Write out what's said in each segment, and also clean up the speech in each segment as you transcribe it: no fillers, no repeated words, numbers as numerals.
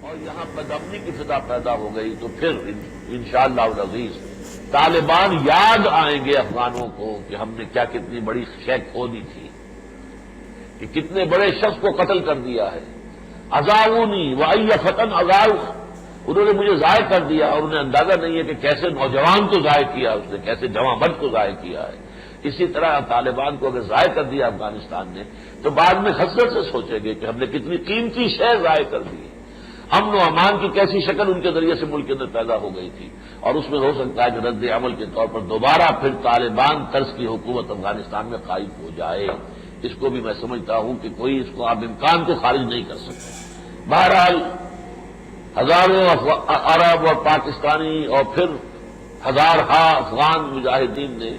اور یہاں بدامنی کی فضا پیدا ہو گئی تو پھر انشاءاللہ العزیز طالبان یاد آئیں گے افغانوں کو کہ ہم نے کیا کتنی بڑی شے کھو دی تھی، کہ کتنے بڑے شخص کو قتل کر دیا ہے۔ اذاؤنی وای فتن اذاؤ، انہوں نے مجھے ضائع کر دیا اور انہیں اندازہ نہیں ہے کہ کیسے نوجوان کو ضائع کیا اس نے، کیسے جوان مرد کو ضائع کیا ہے۔ اسی طرح طالبان کو اگر ضائع کر دیا افغانستان نے تو بعد میں حسرت سے سوچیں گے کہ ہم نے کتنی قیمتی شے ضائع کر دی۔ امن و امان کی کیسی شکل ان کے ذریعے سے ملک کے اندر پیدا ہو گئی تھی، اور اس میں ہو سکتا ہے کہ رد عمل کے طور پر دوبارہ پھر طالبان طرز کی حکومت افغانستان میں قائم ہو جائے۔ اس کو بھی میں سمجھتا ہوں کہ کوئی اس کو آپ امکان کو خارج نہیں کر سکتے۔ بہرحال ہزاروں عرب اور پاکستانی اور پھر ہزارہا افغان مجاہدین نے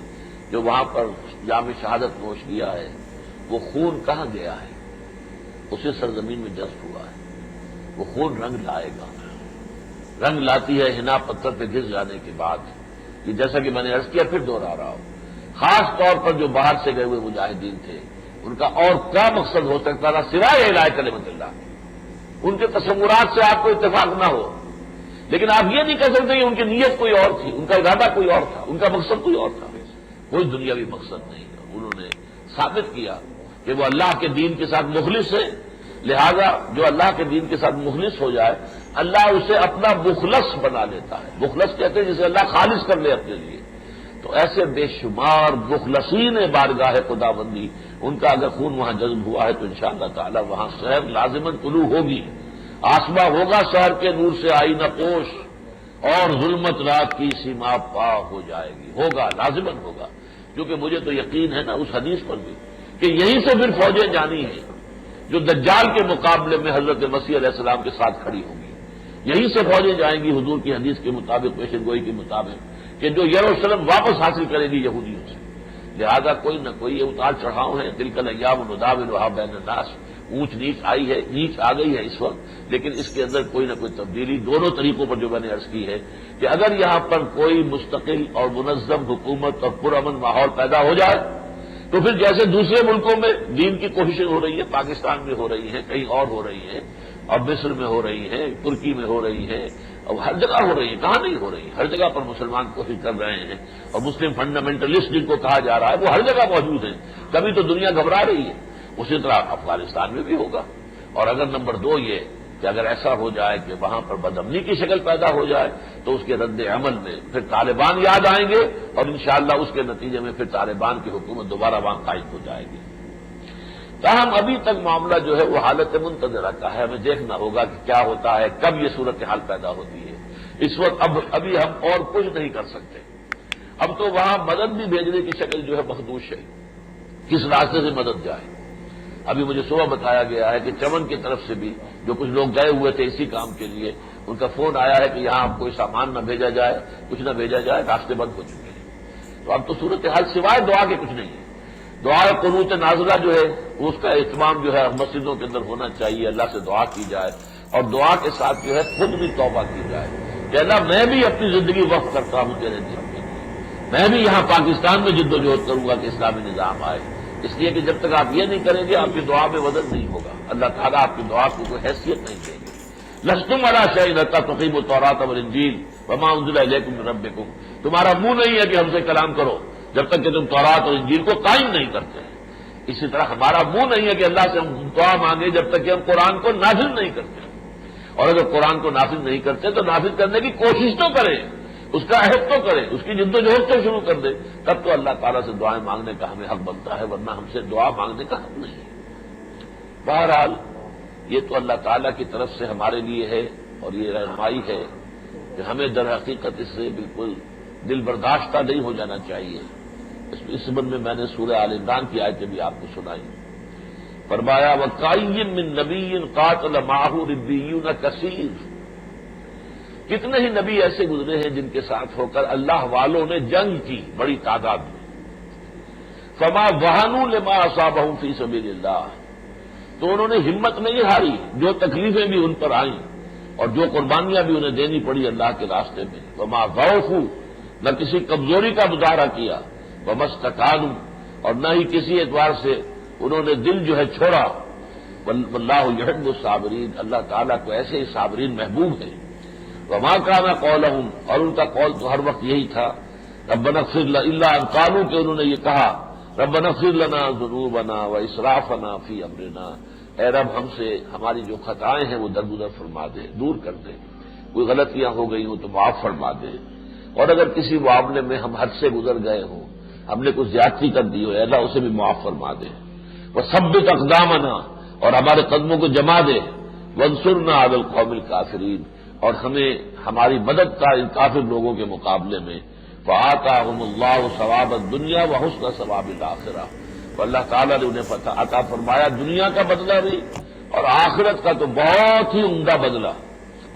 جو وہاں پر جام شہادت نوش کیا ہے، وہ خون کہاں گیا ہے؟ اسے سرزمین میں جذب ہوا ہے۔ وہ خون رنگ لائے گا، رنگ لاتی ہے حنا پتھر پہ گھس جانے کے بعد۔ یہ جیسا کہ میں نے عرض کیا، پھر دوہرا رہا ہوں، خاص طور پر جو باہر سے گئے ہوئے مجاہدین تھے، ان کا اور کیا مقصد ہو سکتا تھا سوائے اعلاء کلمۃ اللہ؟ ان کے تصورات سے آپ کو اتفاق نہ ہو، لیکن آپ یہ نہیں کہہ سکتے کہ ان کی نیت کوئی اور تھی، ان کا ارادہ کوئی اور تھا، ان کا مقصد کوئی اور تھا۔ کوئی دنیاوی مقصد نہیں تھا۔ انہوں نے ثابت کیا کہ وہ اللہ کے دین کے ساتھ مخلص ہے، لہذا جو اللہ کے دین کے ساتھ مخلص ہو جائے اللہ اسے اپنا مخلص بنا لیتا ہے۔ مخلص کہتے ہیں جسے اللہ خالص کر لے اپنے لیے۔ تو ایسے بے شمار مخلصین بارگاہ خداوندی، ان کا اگر خون وہاں جذب ہوا ہے تو انشاءاللہ تعالی وہاں شہر لازماً طلوع ہوگی، آسماں ہوگا شہر کے نور سے آئینہ پوش، اور ظلمت رات کی سیما پا ہو جائے گی۔ ہوگا، لازماً ہوگا، کیونکہ مجھے تو یقین ہے نا اس حدیث پر بھی کہ یہیں سے پھر فوجیں جانی ہیں جو دجال کے مقابلے میں حضرت مسیح علیہ السلام کے ساتھ کھڑی ہوں گی۔ یہیں سے فوجیں جائیں گی حضور کی حدیث کے مطابق، پیشن گوئی کے مطابق، کہ جو یروشلم واپس حاصل کرے گی یہودیوں سے۔ لہذا کوئی نہ کوئی یہ اتار چڑھاؤ ہے، تلک الایام نداولها بین الناس، اونچ نیچ آئی ہے، نیچ آ گئی ہے اس وقت، لیکن اس کے اندر کوئی نہ کوئی تبدیلی دونوں طریقوں پر جو میں نے عرض کی ہے کہ اگر یہاں پر کوئی مستقل اور منظم حکومت اور پرامن ماحول پیدا ہو جائے تو پھر جیسے دوسرے ملکوں میں دین کی کوششیں ہو رہی ہیں، پاکستان میں ہو رہی ہیں، کہیں اور ہو رہی ہیں، اور مصر میں ہو رہی ہیں، ترکی میں ہو رہی ہیں، اور ہر جگہ ہو رہی ہیں، کہاں نہیں ہو رہی ہیں، ہر جگہ پر مسلمان کوشش کر رہے ہیں، اور مسلم فنڈامنٹلسٹ جن کو کہا جا رہا ہے وہ ہر جگہ موجود ہیں، کبھی تو دنیا گھبرا رہی ہے، اسی طرح افغانستان میں بھی ہوگا۔ اور اگر نمبر 2 یہ کہ اگر ایسا ہو جائے کہ وہاں پر بدامنی کی شکل پیدا ہو جائے تو اس کے رد عمل میں پھر طالبان یاد آئیں گے، اور انشاءاللہ اس کے نتیجے میں پھر طالبان کی حکومت دوبارہ وہاں قائم ہو جائے گی۔ تاہم ابھی تک معاملہ جو ہے وہ حالت منتظرہ کا ہے، ہمیں دیکھنا ہوگا کہ کیا ہوتا ہے، کب یہ صورتحال پیدا ہوتی ہے۔ اس وقت ابھی ہم اور کچھ نہیں کر سکتے۔ اب تو وہاں مدد بھی بھیجنے کی شکل جو ہے مخدوش ہے، کس راستے سے مدد جائے۔ ابھی مجھے صبح بتایا گیا ہے کہ چمن کی طرف سے بھی جو کچھ لوگ گئے ہوئے تھے اسی کام کے لیے، ان کا فون آیا ہے کہ یہاں اب کوئی سامان نہ بھیجا جائے، کچھ نہ بھیجا جائے، راستے بند ہو چکے ہیں۔ تو اب تو صورتحال سوائے دعا کے کچھ نہیں ہے۔ دعا قنوت نازلہ جو ہے اس کا اہتمام جو ہے مسجدوں کے اندر ہونا چاہیے، اللہ سے دعا کی جائے، اور دعا کے ساتھ جو ہے خود بھی توبہ کی جائے کہ اللہ میں بھی اپنی زندگی وقف کرتا ہوں تیرے دین کے لیے، میں بھی یہاں پاکستان میں جد و جہد کروں گا کہ اسلامی نظام آئے، اس لیے کہ جب تک آپ یہ نہیں کریں گے آپ کی دعا میں وزن نہیں ہوگا، اللہ تعالیٰ آپ کی دعا کو کوئی حیثیت نہیں دیں گے۔ لستم علی شیء حتی تقیموا التوراۃ والانجیل وما انزل الیکم من ربکم، تمہارا منہ نہیں ہے کہ ہم سے کلام کرو جب تک کہ تم تورات اور انجیل کو قائم نہیں کرتے۔ اسی طرح ہمارا منہ نہیں ہے کہ اللہ سے ہم دعا مانگے جب تک کہ ہم قرآن کو نافذ نہیں کرتے، اور اگر قرآن کو نافذ نہیں کرتے تو نافذ کرنے کی کوشش تو کریں، اس کا عہد تو کرے، اس کی جد و جہد تو شروع کر دے، تب تو اللہ تعالیٰ سے دعائیں مانگنے کا ہمیں حق بنتا ہے، ورنہ ہم سے دعا مانگنے کا حق نہیں ہے۔ بہرحال یہ تو اللہ تعالیٰ کی طرف سے ہمارے لیے ہے، اور یہ رہنمائی ہے کہ ہمیں در حقیقت اس سے بالکل دل برداشتہ نہیں ہو جانا چاہیے۔ اس سبب میں نے سورہ آل عمران کی آیتیں بھی آپ کو سنائی۔ فرمایا وَكَأَيٍّ مِّن نَّبِيٍّ قَاتَلَ مَعَهُ رِبِّيُّونَ كَثِيرٌ، کتنے ہی نبی ایسے گزرے ہیں جن کے ساتھ ہو کر اللہ والوں نے جنگ کی بڑی تعداد میں۔ فما وہنوا لما اصابهم فی سبیل اللہ، تو انہوں نے ہمت نہیں ہاری، جو تکلیفیں بھی ان پر آئیں اور جو قربانیاں بھی انہیں دینی پڑی اللہ کے راستے میں، وما ضعفوا، نہ کسی کمزوری کا مظاہرہ کیا، وما استکانوا، اور نہ ہی کسی اعتبار سے انہوں نے دل جو ہے چھوڑا، واللہ یحب الصابرین، اللہ تعالیٰ کو ایسے ہی صابرین محبوب ہے۔ وما کان قولہم، اور ان کا قول تو ہر وقت یہی تھا، ربنا اغفر لنا، الا ان قالوا، کہ انہوں نے یہ کہا ربنا اغفر لنا ذنوبنا واسرافنا فی امرنا، اے رب ہم سے ہماری جو خطائیں ہیں وہ درگزر فرما دے، دور کر دے، کوئی غلطیاں ہو گئی ہوں تو معاف فرما دے، اور اگر کسی معاملے میں ہم حد سے گزر گئے ہوں، ہم نے کچھ زیادتی کر دی ہو، اے اللہ اسے بھی معاف فرما دے، وثبت اقدامنا، اور ہمارے قدموں کو جما دے، وانصرنا علی القوم الکافرین، اور ہمیں ہماری مدد کا ان کافر لوگوں کے مقابلے میں، فآتاہم اللہ ثواب الدنیا وحسن ثواب الآخرہ، تو اللہ تعالیٰ نے انہیں عطا فرمایا دنیا کا بدلہ بھی اور آخرت کا تو بہت ہی عمدہ بدلہ،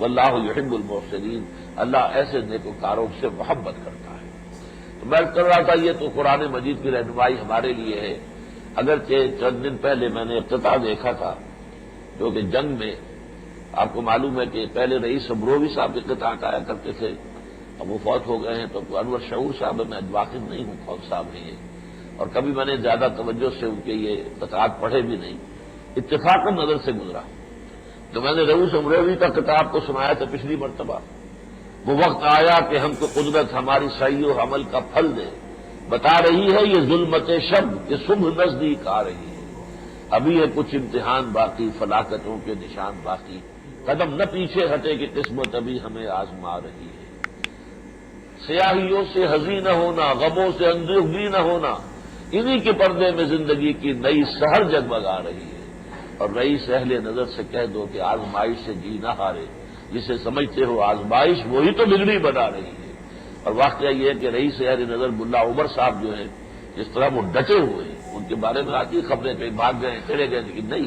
واللہ یحب المحسنین، اللہ ایسے نیکوکاروں سے محبت کرتا ہے۔ تو میں کر رہا تھا یہ تو قرآن مجید کی رہنمائی ہمارے لیے ہے، اگرچہ چند دن پہلے میں نے افتتاح دیکھا تھا جو کہ جنگ میں آپ کو معلوم ہے کہ پہلے رئیس امروہوی صاحب افتتاح آیا کرتے تھے، اب وہ فوت ہو گئے ہیں، تو انور شعور صاحب میں واقف نہیں ہوں کون صاحب ہیں یہ، اور کبھی میں نے زیادہ توجہ سے ان کے یہ افتتاحات پڑھے بھی نہیں، اتفاقاً نظر سے گزرا۔ تو میں نے رئیس امروہوی کا خطاب کو سنایا تھا پچھلی مرتبہ، وہ وقت آیا کہ ہم کو قدرت ہماری سعی و عمل کا پھل دے، بتا رہی ہے یہ ظلمت شب کہ صبح نزدیک آ رہی ہے، ابھی ہے کچھ امتحان باقی، فلاکتوں کے نشان باقی، قدم نہ پیچھے ہٹے کہ قسمت ابھی ہمیں آزما رہی ہے، سیاہیوں سے حزین نہ ہونا، غموں سے اندوہگی نہ ہونا، انہی کے پردے میں زندگی کی نئی سحر جگمگا رہی ہے، اور رئیس اہل نظر سے کہہ دو کہ آزمائش سے جی نہ ہارے، جسے سمجھتے ہو آزمائش وہی تو بگڑی بنا رہی ہے۔ اور واقعہ یہ ہے کہ رئیس اہل نظر ملا عمر صاحب جو ہے، جس طرح وہ ڈٹے ہوئے ہیں، ان کے بارے میں آتی خبریں کہیں بھاگ گئے چلے گئے، لیکن نہیں،